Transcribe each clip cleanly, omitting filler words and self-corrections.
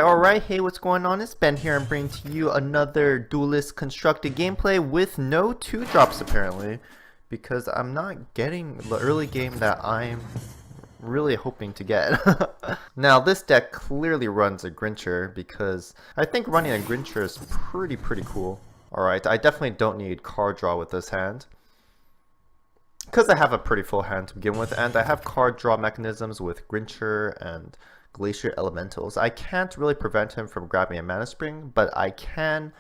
Alright, hey, what's going on? It's Ben here. I'm bringing to you another Duelyst constructed gameplay with no 2-drops apparently, because I'm not getting the early game that I'm really hoping to get. Now this deck clearly runs a Grincher, because I think running a Grincher is pretty cool. Alright, I definitely don't need card draw with this hand, because I have a pretty full hand to begin with, and I have card draw mechanisms with Grincher and Glacier Elementals. I can't really prevent him from grabbing a Mana Spring, but I can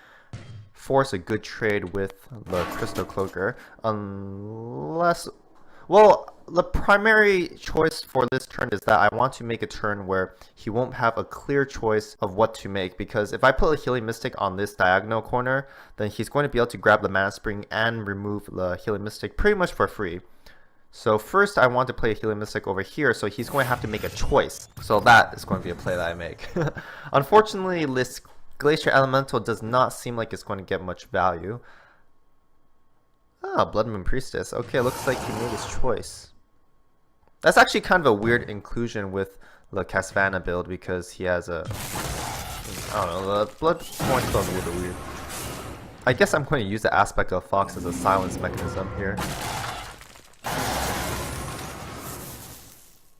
force a good trade with the Crystal Cloaker, unless... well, the primary choice for this turn is that I want to make a turn where he won't have a clear choice of what to make, because if I put a Healing Mystic on this diagonal corner, then he's going to be able to grab the Mana Spring and remove the Healing Mystic pretty much for free. So first I want to play a Healing Mystic over here, so he's going to have to make a choice. So that is going to be a play that I make. Unfortunately, this Glacier Elemental does not seem like it's going to get much value. Ah, Blood Moon Priestess. Okay, looks like he made his choice. That's actually kind of a weird inclusion with the Casvana build, because he has a... I don't know, the Bloodborne spell is a little bit weird. I guess I'm going to use the Aspect of Fox as a silence mechanism here.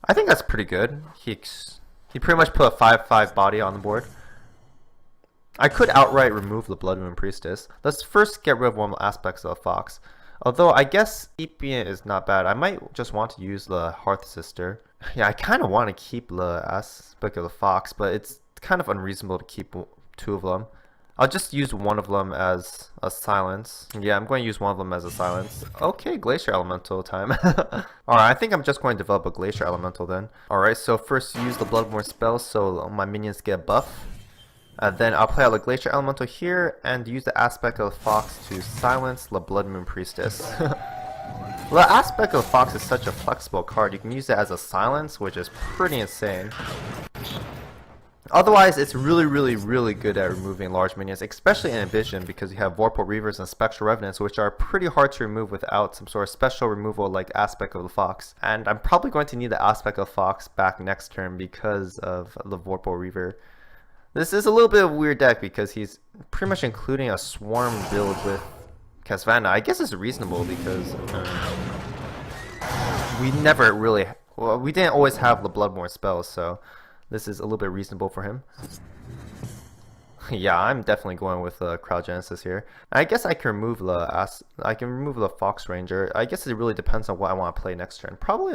I think that's pretty good. He pretty much put a 5/5 body on the board. I could outright remove the Blood Moon Priestess. Let's first get rid of one of the aspects of the Fox. Although I guess keeping it is not bad. I might just want to use the Hearth Sister. Yeah, I kind of want to keep the aspect of the Fox, but it's kind of unreasonable to keep two of them. I'll just use one of them as a silence. Yeah, I'm going to use one of them as a silence. Okay, Glacier Elemental time. Alright, I think I'm just going to develop a Glacier Elemental then. Alright, so first use the Bloodborne spell so my minions get a buff. Then I'll play out the Glacier Elemental here and use the Aspect of the Fox to silence the Blood Moon Priestess. The Aspect of the Fox is such a flexible card. You can use it as a silence, which is pretty insane. Otherwise, it's really good at removing large minions, especially in Vision, because you have Vorpal Reavers and Spectral Revenants, which are pretty hard to remove without some sort of special removal like Aspect of the Fox. And I'm probably going to need the Aspect of the Fox back next turn because of the Vorpal Reaver. This is a little bit of a weird deck because he's pretty much including a Swarm build with Casvana. I guess it's reasonable because we never really... well, we didn't always have the Bloodborne spells, so... this is a little bit reasonable for him. Yeah, I'm definitely going with Cryogenesis here. I guess I can remove the Fox Ranger. I guess it really depends on what I want to play next turn. Probably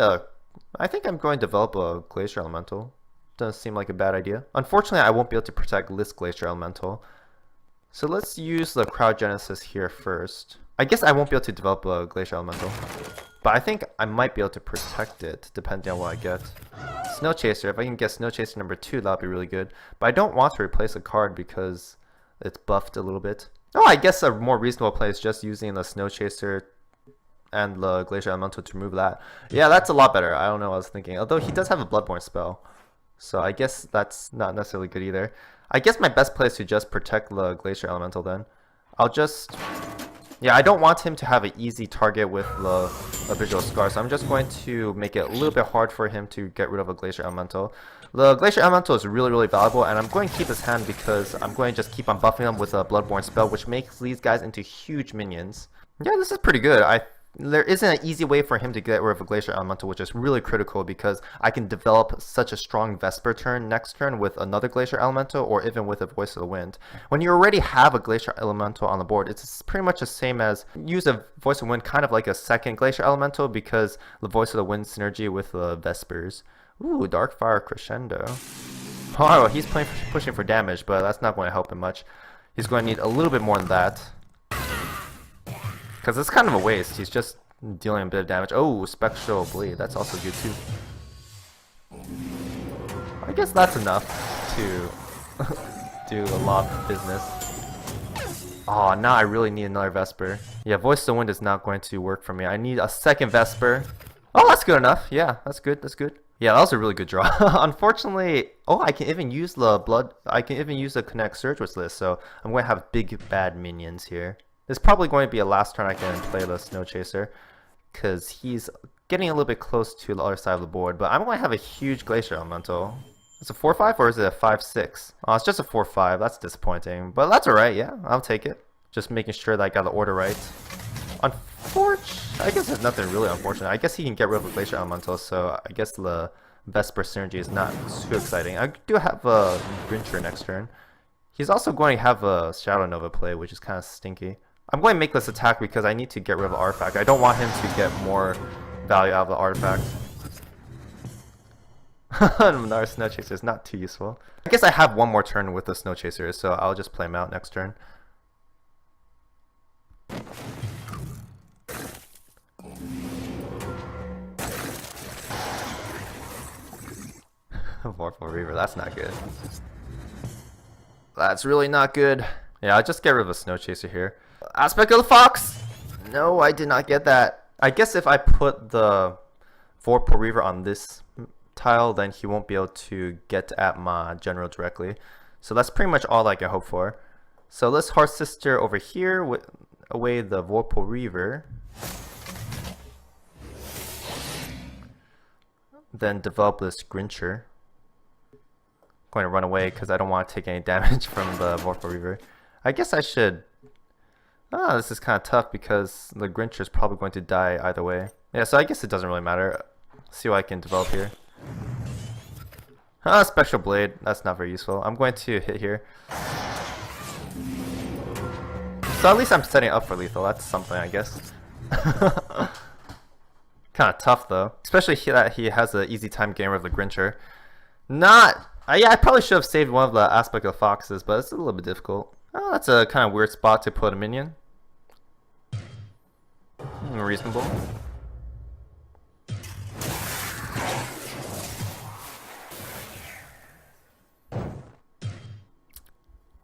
I think I'm going to develop a Glacier Elemental. Doesn't seem like a bad idea. Unfortunately, I won't be able to protect this Glacier Elemental. So let's use the Cryogenesis here first. I guess I won't be able to develop a Glacier Elemental, but I think I might be able to protect it depending on what I get. Snow Chaser, if I can get Snow Chaser number 2, that'll be really good. But I don't want to replace a card because it's buffed a little bit. Oh, I guess a more reasonable play is just using the Snow Chaser and the Glacier Elemental to remove that. Yeah, that's a lot better. I don't know what I was thinking. Although he does have a Bloodborne spell, so I guess that's not necessarily good either. I guess my best play is to just protect the Glacier Elemental then. I'll just... yeah, I don't want him to have an easy target with the Visual Scar, so I'm just going to make it a little bit hard for him to get rid of a Glacier Elemental. The Glacier Elemental is really valuable, and I'm going to keep his hand because I'm going to just keep on buffing him with a Bloodborne spell, which makes these guys into huge minions. Yeah, this is pretty good. There isn't an easy way for him to get rid of a Glacier Elemental, which is really critical because I can develop such a strong Vesper turn next turn with another Glacier Elemental, or even with a Voice of the Wind. When you already have a Glacier Elemental on the board, it's pretty much the same as use a Voice of the Wind kind of like a second Glacier Elemental, because the Voice of the Wind synergy with the Vespers. Ooh, Darkfire Crescendo. Oh, he's pushing for damage, but that's not going to help him much. He's going to need a little bit more than that, because it's kind of a waste. He's just dealing a bit of damage. Oh, Spectral Blade. That's also good too. I guess that's enough to do a lot of business. Oh, now I really need another Vesper. Yeah, Voice of the Wind is not going to work for me. I need a second Vesper. Oh, that's good enough. Yeah, that's good. That's good. Yeah, that was a really good draw. Unfortunately, oh, I can even use the Connect Surge with this, so I'm going to have big bad minions here. This is probably going to be a last turn I can play the Snow Chaser, because he's getting a little bit close to the other side of the board, but I'm going to have a huge Glacier Elemental. It's a 4-5 or is it a 5-6? Oh, it's just a 4-5. That's disappointing. But that's alright, yeah. I'll take it. Just making sure that I got the order right. Unfortunate. I guess there's nothing really unfortunate. I guess he can get rid of the Glacier Elemental, so I guess the Vesper synergy is not too exciting. I do have a Grincher next turn. He's also going to have a Shadow Nova play, which is kind of stinky. I'm going to make this attack because I need to get rid of the artifact. I don't want him to get more value out of the artifact. Vanar Snow Chaser is not too useful. I guess I have one more turn with the Snow Chaser, so I'll just play him out next turn. Vorpal Reaver, that's not good. That's really not good. Yeah, I'll just get rid of a Snow Chaser here. Aspect of the Fox! No, I did not get that. I guess if I put the Vorpal Reaver on this tile, then he won't be able to get at my general directly. So that's pretty much all I can hope for. So let's Heart Sister over here with away the Vorpal Reaver. Then develop this Grincher. Going to run away because I don't want to take any damage from the Vorpal Reaver. I guess I should... Ah, this is kind of tough because the Grincher is probably going to die either way. Yeah, so I guess it doesn't really matter. See what I can develop here. Ah, Spectral Blade. That's not very useful. I'm going to hit here. So at least I'm setting up for lethal. That's something, I guess. Kind of tough though. Especially that he has an easy time getting rid of the Grincher. Not... yeah, I probably should have saved one of the Aspect of the Foxes, but it's a little bit difficult. Oh, that's a kind of weird spot to put a minion. Reasonable.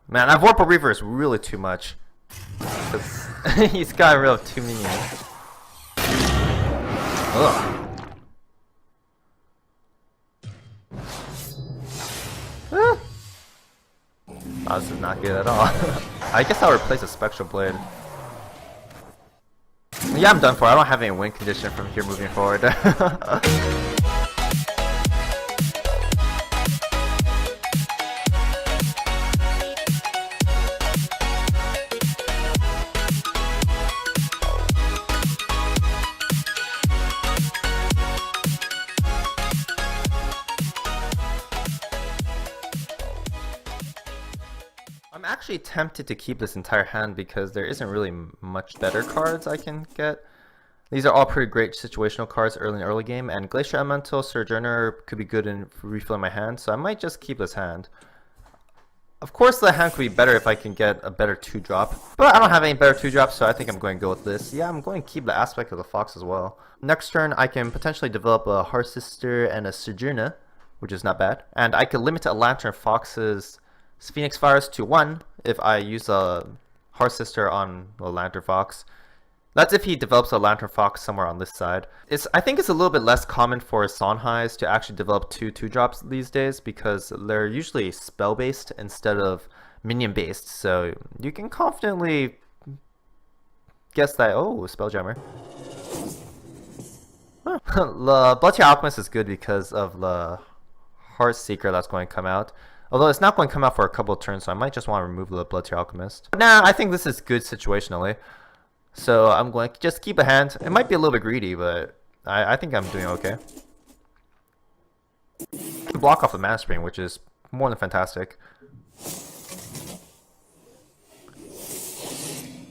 Man, that Vorpal Reaver is really too much. He's got rid of 2 minions. Ugh. Oh, this is not good at all. I guess I'll replace a Spectral Blade. Yeah, I'm done for. I don't have any win condition from here moving forward. I'm actually tempted to keep this entire hand because there isn't really much better cards I can get. These are all pretty great situational cards early in early game, and Glacier Elemental, Sojourner could be good in refilling my hand, so I might just keep this hand. Of course the hand could be better if I can get a better 2-drop, but I don't have any better 2-drops, so I think I'm going to go with this. Yeah, I'm going to keep the Aspect of the Fox as well. Next turn I can potentially develop a Heart Sister and a Sojourner, which is not bad, and I could limit a Lantern Fox's Phoenix Fires to 1 if I use a Heart Sister on a Lantern Fox. That's if he develops a Lantern Fox somewhere on this side. I think it's a little bit less common for Sonhais to actually develop 2-2-drops these days because they're usually spell-based instead of minion-based. So you can confidently guess that, oh, Spelljammer. Huh. The Bloodtear Alchemist is good because of the Heart Seeker that's going to come out. Although it's not going to come out for a couple of turns, so I might just want to remove the Bloodtear Alchemist. Nah, I think this is good situationally. So I'm going to just keep a hand. It might be a little bit greedy, but I think I'm doing okay. Block off the Mana Spring, which is more than fantastic.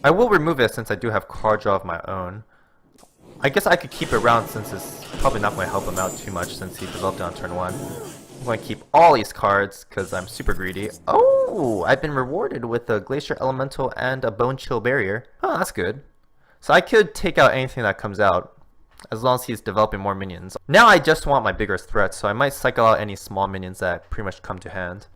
I will remove it since I do have card draw of my own. I guess I could keep it around since it's probably not going to help him out too much since he developed it on turn 1. I'm going to keep all these cards because I'm super greedy. Oh, I've been rewarded with a Glacier Elemental and a Bone Chill Barrier. Oh, that's good. So I could take out anything that comes out as long as he's developing more minions. Now I just want my bigger threats, so I might cycle out any small minions that pretty much come to hand.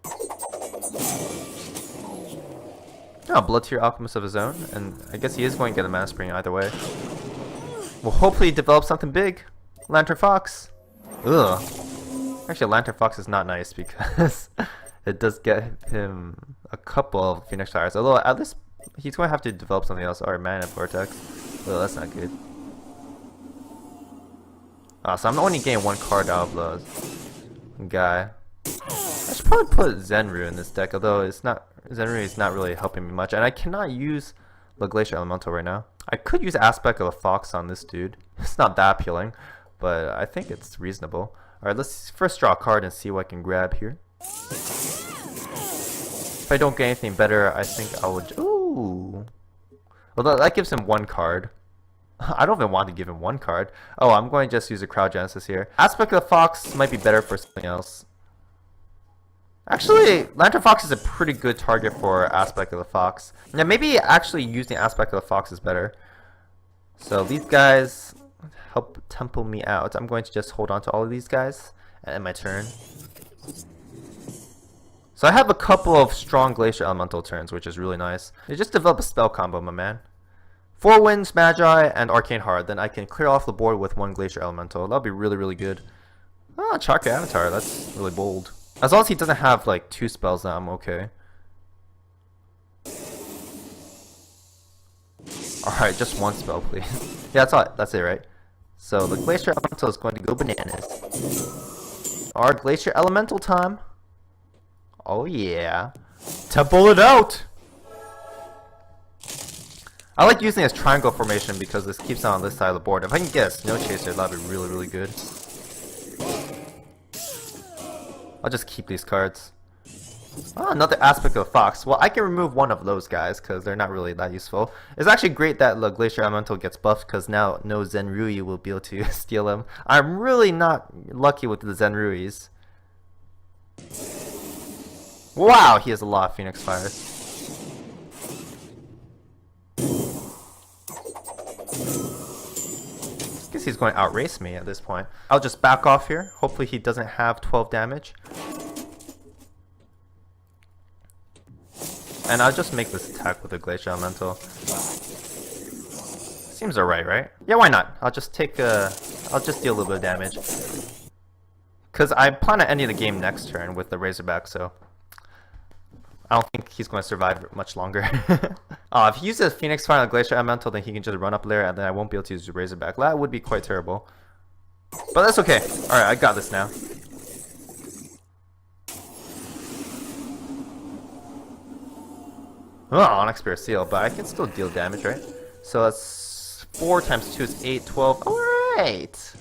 Oh, Bloodtear Alchemist of his own, and I guess he is going to get a Mana Spring either way. We'll hopefully develop something big. Lantern Fox. Ugh. Actually, Lantern Fox is not nice because it does get him a couple of Phoenix Fires. Although at least he's going to have to develop something else. Or Mana Vortex. Oh, that's not good. So I'm only getting 1 card out of the guy. probably put Zenru in this deck, although Zenru is not really helping me much, and I cannot use the Glacier Elemental right now. I could use Aspect of the Fox on this dude. It's not that appealing, but I think it's reasonable. Alright, let's first draw a card and see what I can grab here. If I don't get anything better, I think I would... Ooh! Well, that gives him one card. I don't even want to give him one card. Oh, I'm going to just use a Cryogenesis here. Aspect of the Fox might be better for something else. Actually, Lantern Fox is a pretty good target for Aspect of the Fox. Yeah, maybe actually using Aspect of the Fox is better. So these guys help tempo me out. I'm going to just hold on to all of these guys and end my turn. So I have a couple of strong Glacier Elemental turns, which is really nice. You just develop a spell combo, my man. 4 Winds, Magi, and Arcane Heart. Then I can clear off the board with 1 Glacier Elemental. That'll be really, really good. Ah, Chakra Avatar. That's really bold. As long as he doesn't have like 2 spells, then I'm okay. Alright, just 1 spell, please. Yeah, that's it, right? So the Glacier Elemental is going to go bananas. Our Glacier Elemental time. Oh yeah. Temple it out! I like using this triangle formation because this keeps it on this side of the board. If I can get a Snow Chaser, that'd be really, really good. I'll just keep these cards. Oh, another Aspect of the Fox. Well, I can remove one of those guys because they're not really that useful. It's actually great that the Glacier Elemental gets buffed because now no Zenrui will be able to steal him. I'm really not lucky with the Zenruis. Wow, he has a lot of Phoenix Fires. I guess he's going to outrace me at this point. I'll just back off here. Hopefully he doesn't have 12 damage. And I'll just make this attack with the Glacier Elemental. Seems alright, right? Yeah, why not? I'll just deal a little bit of damage. Because I plan on ending the game next turn with the Razorback, so I don't think he's going to survive much longer. If he uses Phoenix Fire on the Glacier Elemental, then he can just run up there, and then I won't be able to use the Razorback. That would be quite terrible. But that's okay. Alright, I got this now. Oh, Onyx Spear Seal, but I can still deal damage, right? So that's 4 times 2 is 8, 12. Alright!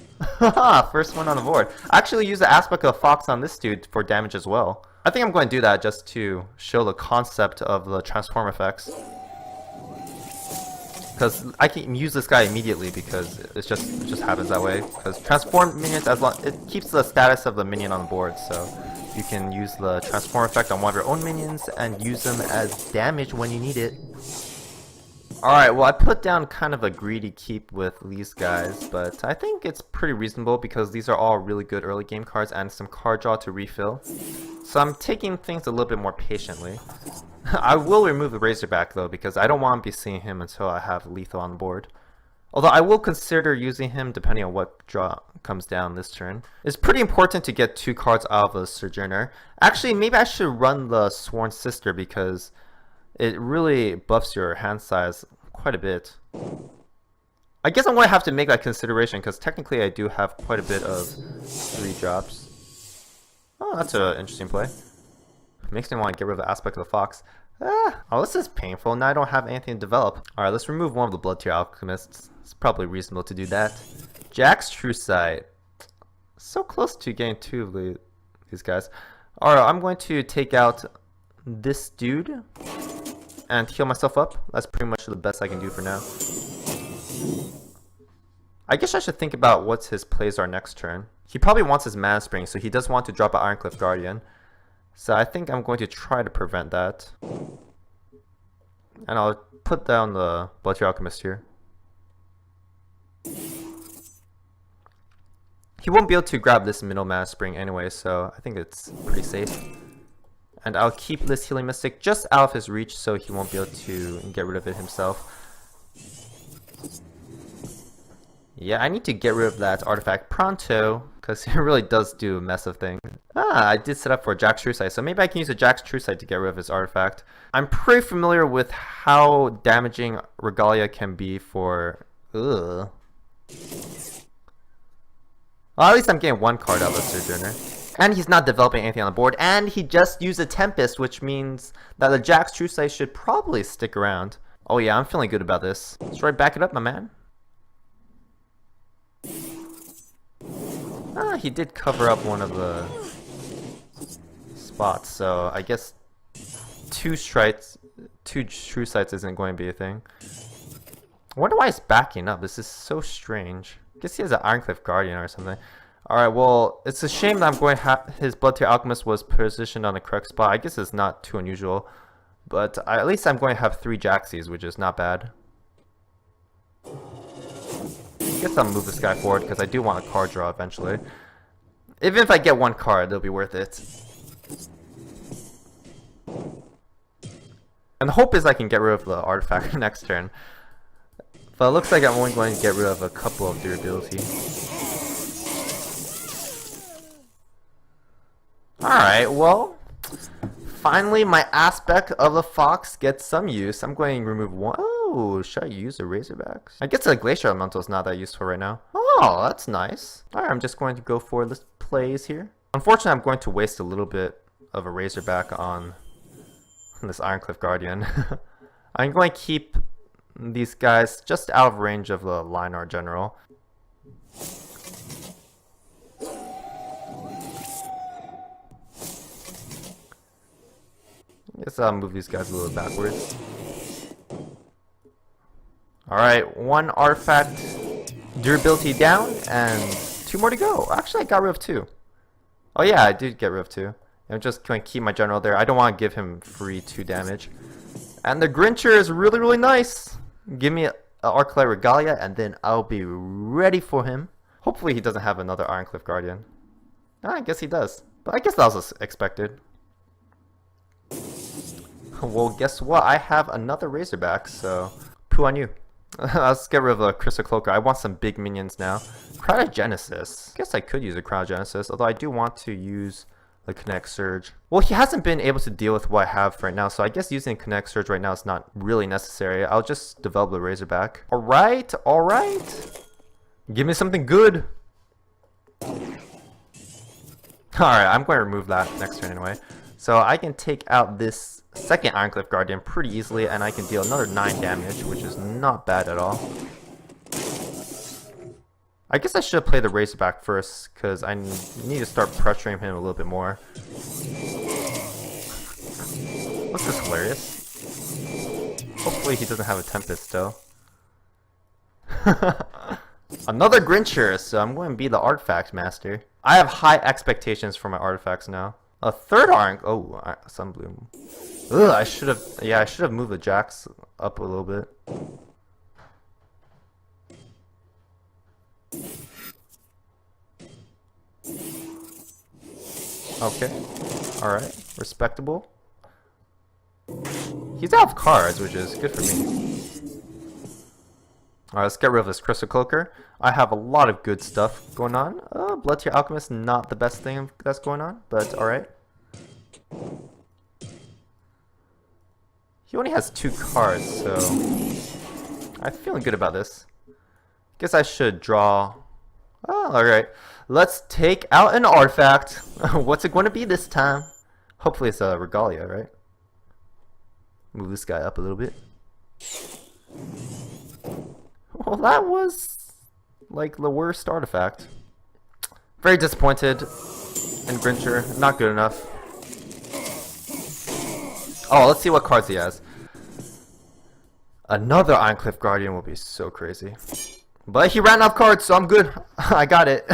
First one on the board. I actually use the Aspect of the Fox on this dude for damage as well. I think I'm going to do that just to show the concept of the transform effects. Because I can use this guy immediately because it just happens that way. Because transform minions, it keeps the status of the minion on the board, so you can use the transform effect on one of your own minions and use them as damage when you need it. Alright, well I put down kind of a greedy keep with these guys, but I think it's pretty reasonable because these are all really good early game cards and some card draw to refill. So I'm taking things a little bit more patiently. I will remove the Razorback though because I don't want to be seeing him until I have lethal on the board. Although I will consider using him depending on what draw comes down this turn. It's pretty important to get 2 cards out of a Sojourner. Actually, maybe I should run the Sworn Sister because it really buffs your hand size quite a bit. I guess I'm going to have to make that consideration because technically I do have quite a bit of 3 drops. Oh, that's an interesting play. Makes me want to get rid of the Aspect of the Fox. Oh, this is painful. Now I don't have anything to develop. Alright, let's remove one of the Blood Tier Alchemists. It's probably reasonable to do that. Jack's True Sight. So close to getting 2 of these guys. Alright, I'm going to take out this dude and heal myself up. That's pretty much the best I can do for now. I guess I should think about what his plays are next turn. He probably wants his Mana Spring, so he does want to drop an Ironcliff Guardian. So I think I'm going to try to prevent that. And I'll put down the Blood Tier Alchemist here. He won't be able to grab this middle Mana Spring anyway, so I think it's pretty safe. And I'll keep this Healing Mystic just out of his reach so he won't be able to get rid of it himself. Yeah, I need to get rid of that artifact pronto, because it really does do a mess of things. I did set up for Jack's True Sight, so maybe I can use a Jack's True Sight to get rid of his artifact. I'm pretty familiar with how damaging Regalia can be for... Well, at least I'm getting 1 card out of the Sojourner. And he's not developing anything on the board, and he just used a Tempest, which means that the Jack's True Sight should probably stick around. Oh yeah, I'm feeling good about this. Let's right back it up, my man. Ah, he did cover up one of the spots, so I guess two True Sights isn't going to be a thing. I wonder why he's backing up. This is so strange. I guess he has an Ironcliffe Guardian or something. Alright, well, it's a shame that I'm going to his Blood Tier Alchemist was positioned on the correct spot. I guess it's not too unusual. But at least I'm going to have 3 Jaxies, which is not bad. I guess I'll move this guy forward because I do want a card draw eventually. Even if I get 1 card, it'll be worth it. And the hope is I can get rid of the artifact next turn. But it looks like I'm only going to get rid of a couple of durability. Alright, well, finally my aspect of the fox gets some use. I'm going to remove 1. Oh, should I use the Razorbacks? I guess the Glacier Elemental is not that useful right now. Oh, that's nice. Alright, I'm just going to go for this plays here. Unfortunately, I'm going to waste a little bit of a Razorback on this Ironcliffe Guardian. I'm going to keep these guys just out of range of the Linar General. I guess I'll move these guys a little backwards. Alright, 1 artifact durability down and 2 more to go. Actually, I got rid of 2. Oh yeah, I did get rid of 2. I'm just going to keep my general there. I don't want to give him free 2 damage. And the Grincher is really, really nice. Give me an Arclight Regalia and then I'll be ready for him. Hopefully he doesn't have another Ironcliffe Guardian. I guess he does. But I guess that was expected. Well, guess what? I have another Razorback, so poo on you. Let's get rid of a Crystal Cloaker. I want some big minions now. Cryogenesis. Guess I could use a Cryogenesis, although I do want to use the Kinetic Surge. Well, he hasn't been able to deal with what I have right now, so I guess using Kinetic Surge right now is not really necessary. I'll just develop the Razorback. Alright, alright. Give me something good. Alright, I'm going to remove that next turn anyway. So I can take out this second Ironcliffe Guardian pretty easily, and I can deal another 9 damage, which is not bad at all. I guess I should play the Razorback first, because I need to start pressuring him a little bit more. This is hilarious. Hopefully he doesn't have a Tempest still. Another Grincher, so I'm going to be the Artifact Master. I have high expectations for my artifacts now. A third Sunbloom. Ugh, I should have moved the Jax up a little bit. Okay. Alright. Respectable. He's out of cards, which is good for me. Alright, let's get rid of this Crystal Cloaker. I have a lot of good stuff going on. Blood Tier Alchemist, not the best thing that's going on, but alright. He only has 2 cards, so I'm feeling good about this. Guess I should draw. Oh, alright. Let's take out an artifact. What's it going to be this time? Hopefully it's a Regalia, right? Move this guy up a little bit. Well, that was like the worst artifact. Very disappointed in Grincher. Not good enough. Oh, let's see what cards he has. Another Ironcliffe Guardian will be so crazy. But he ran out of cards, so I'm good. I got it.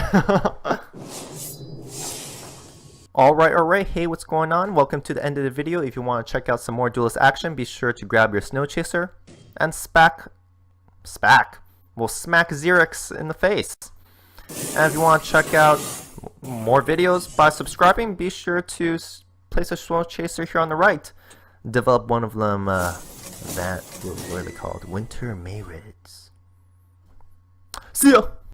Alright, hey, what's going on? Welcome to the end of the video. If you want to check out some more Duelyst action, be sure to grab your Snow Chaser and smack Xerix in the face. And if you want to check out more videos by subscribing, be sure to place a Snow Chaser here on the right. Develop one of them, what are they called? Winter Mayrids. See ya!